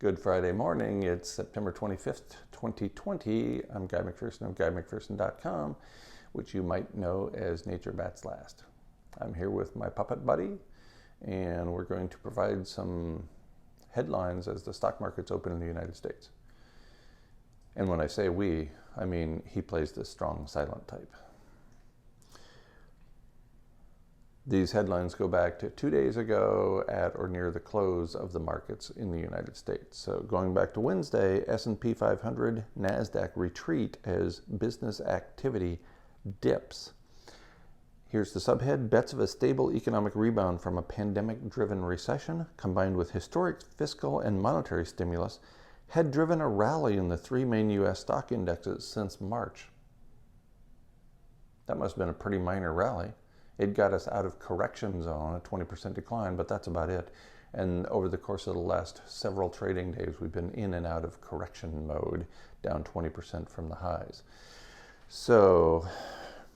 Good Friday morning. It's September 25th, 2020. I'm Guy McPherson of GuyMcPherson.com, which you might know as Nature Bats Last. I'm here with my puppet buddy, and we're going to provide some headlines as the stock market's open in the United States. And when I say we, I mean he plays the strong, silent type. These headlines go back to 2 days ago at or near the close of the markets in the United States. So going back to Wednesday, S&P 500, NASDAQ retreat as business activity dips. Here's the subhead: bets of a stable economic rebound from a pandemic-driven recession combined with historic fiscal and monetary stimulus had driven a rally in the three main U.S. stock indexes since March. That must have been a pretty minor rally. It got us out of correction zone, a 20% decline, but that's about it. And over the course of the last several trading days, we've been in and out of correction mode, down 20% from the highs. So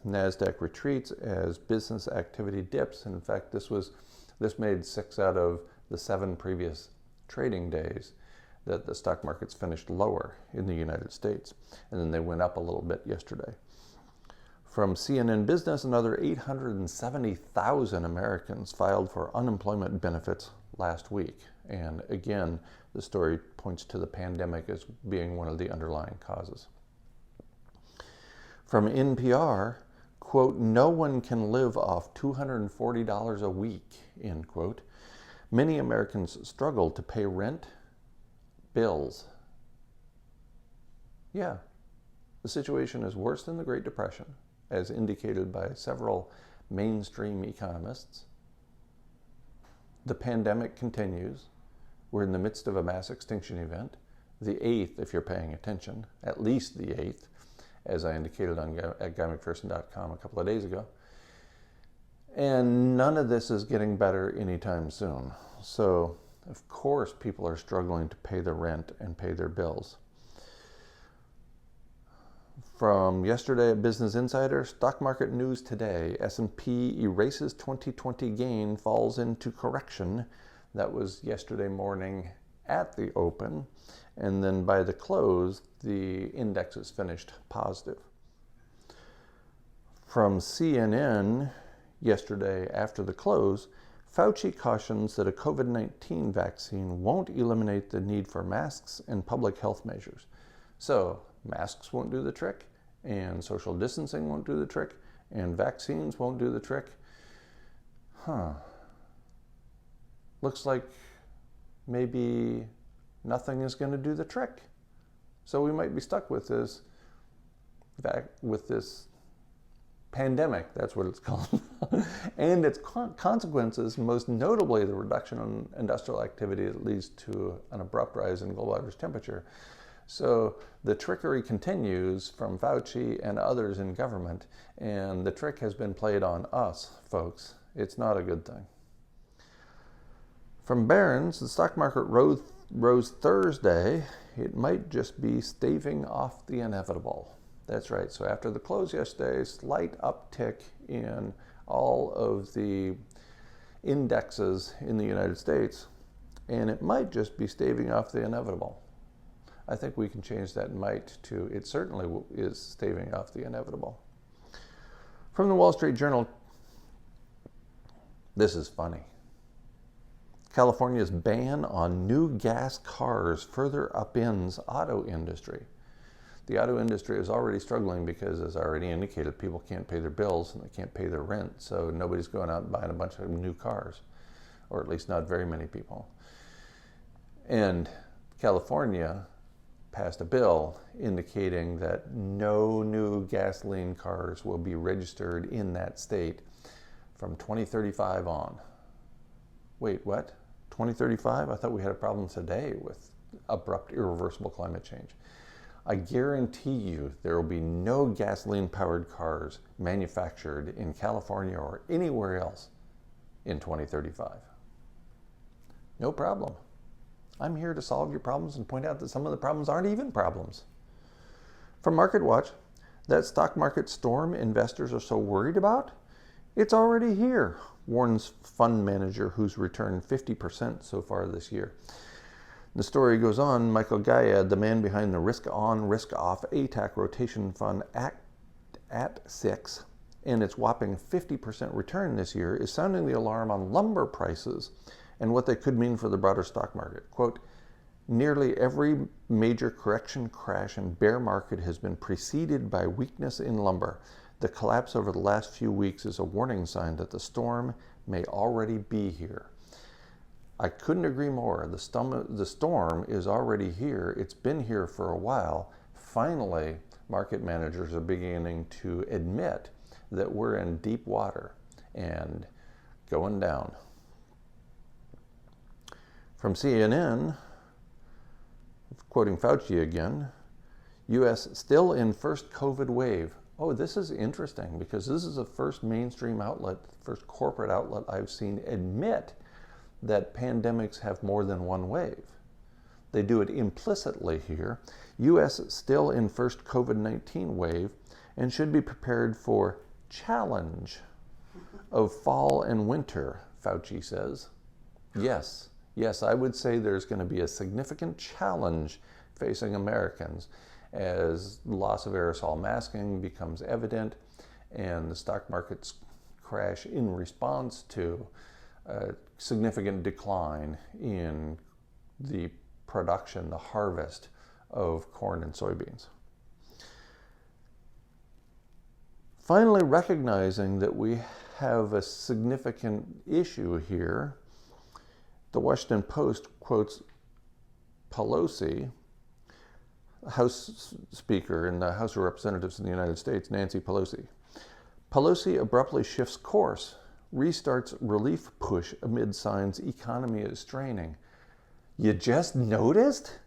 NASDAQ retreats as business activity dips. In fact, this made 6 out of the 7 previous trading days that the stock markets finished lower in the United States. And then they went up a little bit yesterday. From CNN Business, another 870,000 Americans filed for unemployment benefits last week. And again, the story points to the pandemic as being one of the underlying causes. From NPR, quote, "No one can live off $240 a week," end quote. Many Americans struggle to pay rent, bills. Yeah, the situation is worse than the Great Depression, as indicated by several mainstream economists. The pandemic continues. We're in the midst of a mass extinction event, the 8th if you're paying attention, at least the 8th, as I indicated at GuyMcPherson.com a couple of days ago. And none of this is getting better anytime soon. So, of course, people are struggling to pay the rent and pay their bills. From yesterday at Business Insider, stock market news today: S&P erases 2020 gain, falls into correction. That was yesterday morning at the open. And then by the close, the indexes finished positive. From CNN yesterday after the close, Fauci cautions that a COVID-19 vaccine won't eliminate the need for masks and public health measures. So masks won't do the trick, and social distancing won't do the trick, and vaccines won't do the trick. Looks like maybe nothing is going to do the trick. So we might be stuck with this pandemic, that's what it's called, and its consequences, most notably the reduction in industrial activity that leads to an abrupt rise in global average temperature. So the trickery continues from Fauci and others in government, and the trick has been played on us, folks. It's not a good thing. From Barron's, the stock market rose Thursday. It might just be staving off the inevitable. That's right. So after the close yesterday, slight uptick in all of the indexes in the United States, and it might just be staving off the inevitable. I think we can change that might to it certainly is staving off the inevitable. From the Wall Street Journal, this is funny. California's ban on new gas cars further upends auto industry. The auto industry is already struggling because, as I already indicated, people can't pay their bills and they can't pay their rent, so nobody's going out and buying a bunch of new cars, or at least not very many people. And California passed a bill indicating that no new gasoline cars will be registered in that state from 2035 on. Wait, what? 2035? I thought we had a problem today with abrupt, irreversible climate change. I guarantee you there will be no gasoline-powered cars manufactured in California or anywhere else in 2035. No problem. I'm here to solve your problems and point out that some of the problems aren't even problems. From MarketWatch, that stock market storm investors are so worried about, it's already here, warns fund manager who's returned 50% so far this year. The story goes on. Michael Gayed, the man behind the risk-on, risk-off ATAC rotation fund at 6 and its whopping 50% return this year, is sounding the alarm on lumber prices and what they could mean for the broader stock market. Quote, nearly every major correction, crash, and bear market has been preceded by weakness in lumber. The collapse over the last few weeks is a warning sign that the storm may already be here. I couldn't agree more. The storm is already here. It's been here for a while. Finally, market managers are beginning to admit that we're in deep water and going down. From CNN, quoting Fauci again, U.S. still in first COVID wave. Oh, this is interesting because this is the first mainstream outlet, first corporate outlet I've seen admit that pandemics have more than one wave. They do it implicitly here. U.S. still in first COVID-19 wave and should be prepared for challenge of fall and winter, Fauci says. Yes, I would say there's going to be a significant challenge facing Americans as loss of aerosol masking becomes evident and the stock markets crash in response to a significant decline in the production, the harvest of corn and soybeans. Finally, recognizing that we have a significant issue here, the Washington Post quotes Pelosi, House Speaker in the House of Representatives in the United States, Nancy Pelosi. Pelosi abruptly shifts course, restarts relief push amid signs economy is straining. You just noticed?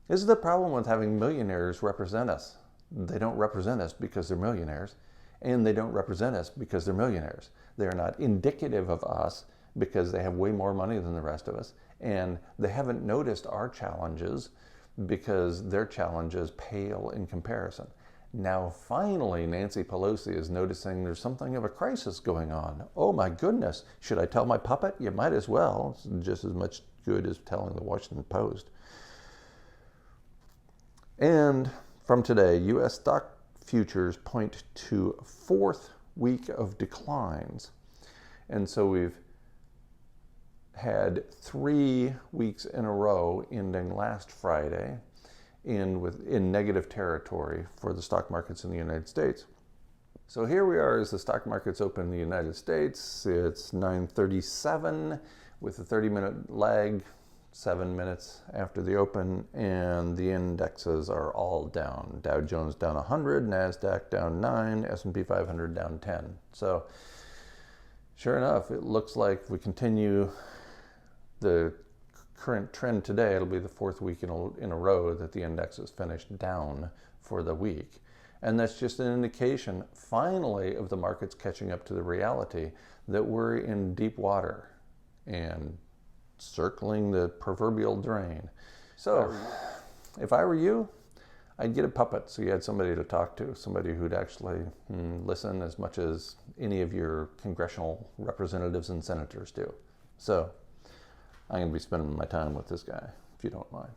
This is the problem with having millionaires represent us. They don't represent us because they're millionaires, and they don't represent us because they're millionaires. They're not indicative of us because they have way more money than the rest of us, and they haven't noticed our challenges because their challenges pale in comparison. Now, finally, Nancy Pelosi is noticing there's something of a crisis going on. Oh my goodness, should I tell my puppet? You might as well. It's just as much good as telling the Washington Post. And from today, U.S. stock futures point to fourth week of declines. And so we've had 3 weeks in a row ending last Friday in negative territory for the stock markets in the United States. So here we are as the stock markets open in the United States. It's 9:37 with a 30-minute lag, 7 minutes after the open, and the indexes are all down. Dow Jones down 100, NASDAQ down 9, S&P 500 down 10. So sure enough, it looks like if we continue the current trend today, it'll be the fourth week in a row that the index is finished down for the week. And that's just an indication, finally, of the markets catching up to the reality that we're in deep water and circling the proverbial drain. So, if I were you, I'd get a puppet so you had somebody to talk to, somebody who'd actually listen as much as any of your congressional representatives and senators do. So, I'm going to be spending my time with this guy, if you don't mind.